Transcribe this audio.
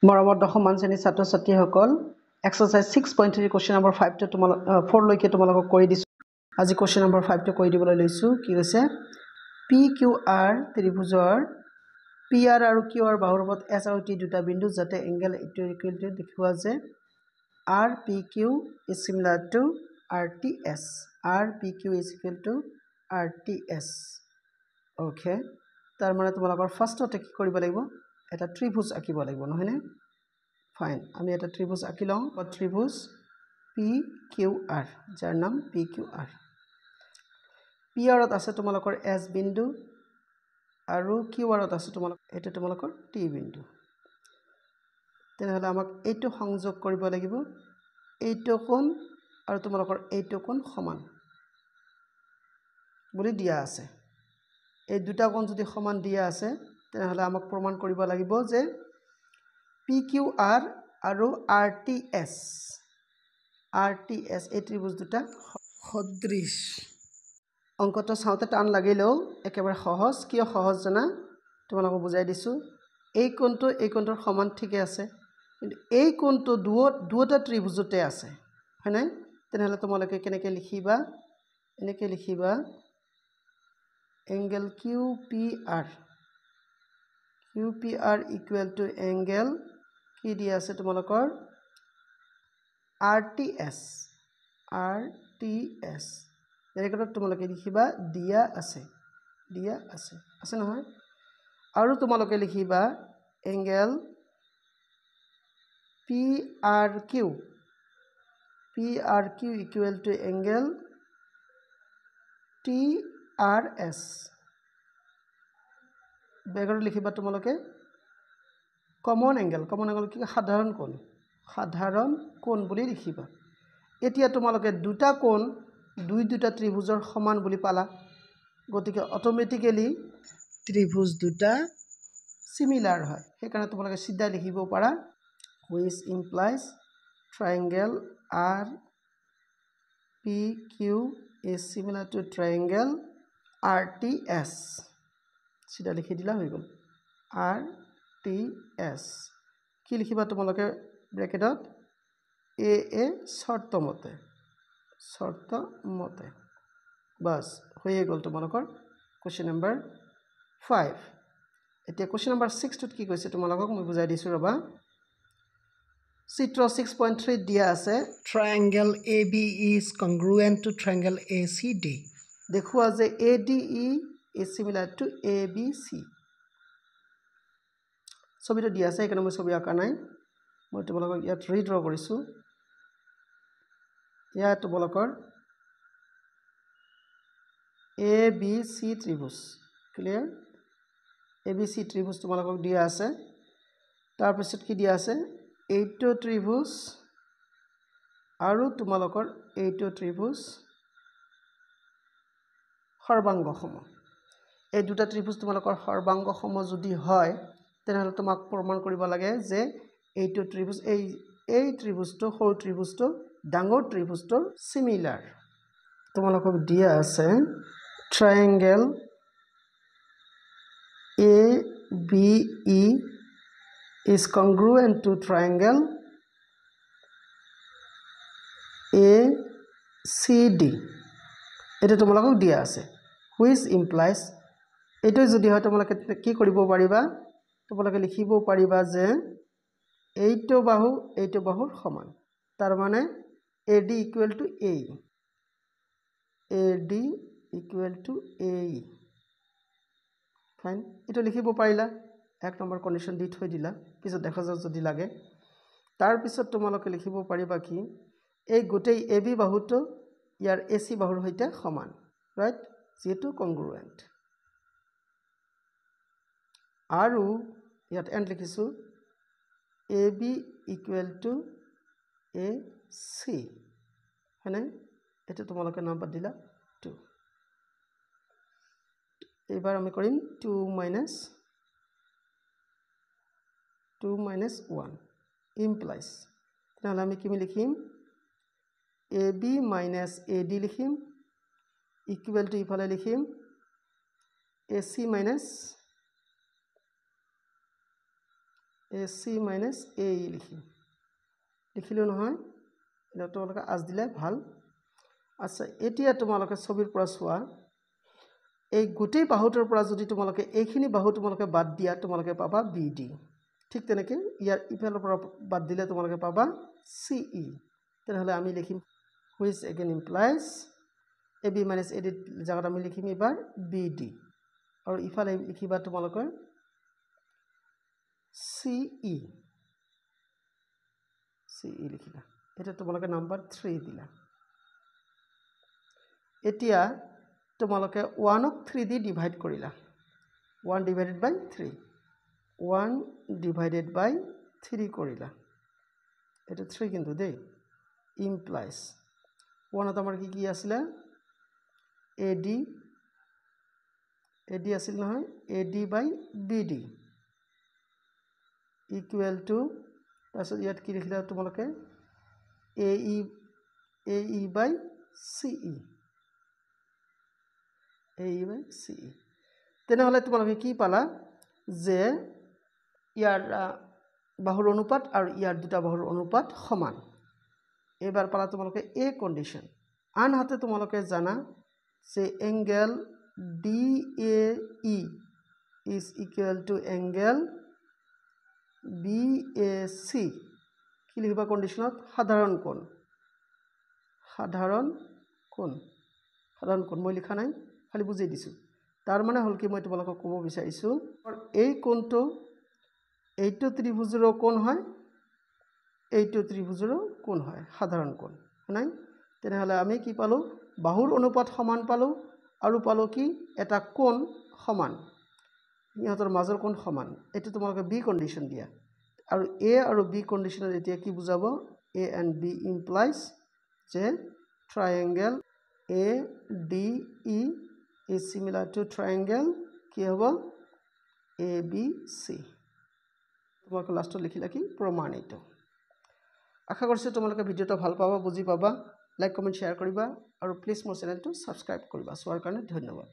মৰমৰ দশমমান শ্ৰেণীৰ ছাত্ৰ ছাত্ৰীসকল এক্সাৰচাইজ 6.3 কোৱেশ্চন নম্বৰ 5 টো তোমালোক 4 লৈকে তোমালোকক কৰি দিছো আজি কোৱেশ্চন নম্বৰ 5 টো কৰি দিবলৈ লৈছো কি হৈছে PQR ত্ৰিভুজৰ PR আৰু QR বাহুৰ ওপৰত S আৰু T দুটা বিন্দু যাতে এংগল ইকুৱেল টু দেখুৱা যে RPQ is similar to RTS RPQ is equal to RTS okay তাৰ মানে তোমালোকৰ ফাৰ্ষ্টতে কি কৰিব লাগিব এটা ত্ৰিভুজ আঁকিব লাগিব নহয়নে ফাইন আমি এটা ত্ৰিভুজ আঁকি লওঁ বা ত্ৰিভুজ PQR যাৰ নাম PQR PR ত আছে তোমালোকৰ S বিন্দু আৰু QR ত আছে তোমালোকৰ T বিন্দু তেনেহলে আমাক এইটো সংযোগ কৰিব লাগিব এইটো কোণ আৰু তোমালোকৰ এইটো কোণ সমান বুলি দিয়া আছে এই দুটা কোণ যদি সমান দিয়া আছে তেনেহলে আমাক প্ৰমাণ কৰিব লাগিব যে PQR আৰু RTS এই ত্ৰিভুজ দুটা সদৃশ অংকটো চাওঁতে টান লাগিলেও একেবাৰে সহজ কিয় সহজ জানা তোমালোকক বুজাই দিছো এই কোণটোৰ সমান ঠিকে আছে কিন্তু এই কোণটো দুটা ত্ৰিভুজতে আছে হয়নে তেনেহলে তোমালোকে কেনেকৈ লিখিবা এনেকৈ লিখিবা angle QPR equal to angle কি দিয়া আছে তোমালোকৰ RTS এনেকৈ তোমালোকে লিখিবা দিয়া আছে নহয় আৰু তোমালোকে লিখিবা angle PRQ equal to angle TRS বেগৰ লিখিবা তোমালোকে কমন এংগল কি সাধাৰণ কোণ বুলি লিখিবা এতিয়া তোমালোকে দুটা কোণ দুটা ত্ৰিভুজৰ সমান বুলি পালা গতিকে অটোমেটিক্যালি ত্ৰিভুজ দুটা সিমিলাৰ হয় সেইকাৰণে তোমালোকে সিধা লিখিব পাৰা which implies triangle RPQ is similar to triangle RTS সিধা লিখি দিলা হৈ গল RTS কি লিখিবা তোমালোকে ব্ৰেকেটত AA শৰ্ত মতে বাস হয়ে গল তোমালোকৰ কোৱেশ্চন নম্বৰ 5 এতিয়া কোৱেশ্চন নম্বৰ 6 টোত কি কৈছে তোমালোকক মই বুজাই দিছো ৰবা চিত্ৰ 6.3 দিয়া আছে triangle ABE is congruent to triangle ACD দেখুৱা যে ADE is similar to ABC ছবিটো দিয়া আছে এখানে মই ছবি আঁকা নাই মই তোমালোকক ইয়াত ৰিড্ৰ কৰিছো ইয়াত তোমালোকৰ ABC ত্ৰিভুজ ক্লিয়াৰ ABC ত্ৰিভুজ তোমালোকক দিয়া আছে তাৰ পিছত কি দিয়া আছে এইটো ত্ৰিভুজ আৰু তোমালোকৰ এইটো ত্ৰিভুজ সৰ্বাংগসম এই দুটা ত্ৰিভুজ তোমালোকৰ সৰ্বাংগসম যদি হয় তেনেহলে তোমাক প্ৰমাণ কৰিব লাগে যে এইটো ত্ৰিভুজ এই ত্ৰিভুজটো সৰু ত্ৰিভুজটো ডাঙৰ ত্ৰিভুজটোৰ সিমিলাৰ তোমালোকক দিয়া আছে triangle ABE is congruent to triangle ACD এটা তোমালোকক দিয়া আছে which implies এটো যদি হয় তোমালোকে কি কৰিব পাৰিবা তোমালোকে লিখিব পাৰিবা যে এইটো বাহুৰ সমান তাৰ মানে AD equal to AE fine এটো লিখিব পাৰিলা এক নম্বৰ কন্ডিশন দি থৈ দিলা পিছত দেখা যাও যদি লাগে তাৰ পিছত তোমালোকে লিখিব পাৰিবা কি এই গোটেই AB বাহুটো ইয়াৰ AC বাহুৰ সৈতে সমান ৰাইট যেটো কংগ্ৰুৱেন্ট আৰু ইয়াত এন্ড লিখিছো AB equal to AC হয়নে এটা তোমালোকে নাম্বাৰ দিলা 2 এবাৰ আমি কৰিম 2 minus 1 implies তাহলে আমি কি লিখিম AB minus AD লিখিম equal to ইফালে লিখিম AC minus AC minus AE লিখিলো নহয় এটা তোমালোকে আজ দিলে ভাল আচ্ছা এতিয়া তোমালোকে ছবিৰ পৰা চোৱা এই গোটেই বাহুটোৰ পৰা যদি তোমালোকে এইখিনি বাহু তোমালোকে বাদ দিয়া তোমালোকে পাবা BD ঠিক তেনেকৈ ইয়াৰ ইফালৰ পৰা বাদ দিলে তোমালোকে পাবা CE তেনেহলে আমি লিখিম which again implies AB minus AD জায়গাত আমি লিখিম এবাৰ BD আৰু ইফালে লিখিবা তোমালোকৰ CE লিখিলা এটা তোমালোকে নাম্বাৰ 3 দিলা এতিয়া তোমালোকে 1 ক 3 দি ডিভাইড কৰিলা 1 divided by 3 1 divided by 3 কৰিলা এটা 3 কিন্তু দেই implies 1 আমাৰ কি আছিল AD আছিল নহয় AD by BD equal to তাছত ইয়াত কি লিখিলা তোমালোকে AE by CE তেনেহলে তোমালোকে কি পালা যে ইয়াৰ বাহুৰ অনুপাত আৰু ইয়াৰ দুটা বাহুৰ অনুপাত সমান এবাৰ পালা তোমালোকে A কন্ডিশন আনহাতে তোমালোকে জানা যে angle DAE is equal to angle BAC কি লিখিবা কন্ডিশনত সাধাৰণ কোণ মই লিখা নাই খালি বুঝাই দিছো তাৰ মানে হল কি মই তোমালোকক ক'ব বিচাৰিছো এই কোণটো এইটো ত্ৰিভুজৰ কোণ হয় এইটো ত্ৰিভুজৰ কোণ হয় সাধাৰণ কোণ নাই তেনেহলে আমি কি পালো বাহুৰ অনুপাত সমান পালো আৰু পালো কি এটা কোণ সমান ইহঁতৰ মাজৰ কোণ সমান এটো তোমালোকে বি কন্ডিশন দিয়া আৰু A আৰু B কন্ডিশনত এতিয়া কি বুজাব A and B implies যে triangle ADE is similar to triangle কি হ'ব ABC তোমালোকে লাষ্টত লিখিলা কি প্ৰমাণিত আশা কৰিছো তোমালোকে ভিডিওটো ভাল পাবা বুজি পাবা লাইক কমেন্ট শেয়াৰ কৰিবা আৰু প্লিজ মোৰ চেনেলটো সাবস্ক্ৰাইব কৰিবা সোৱাৰ কাৰণে ধন্যবাদ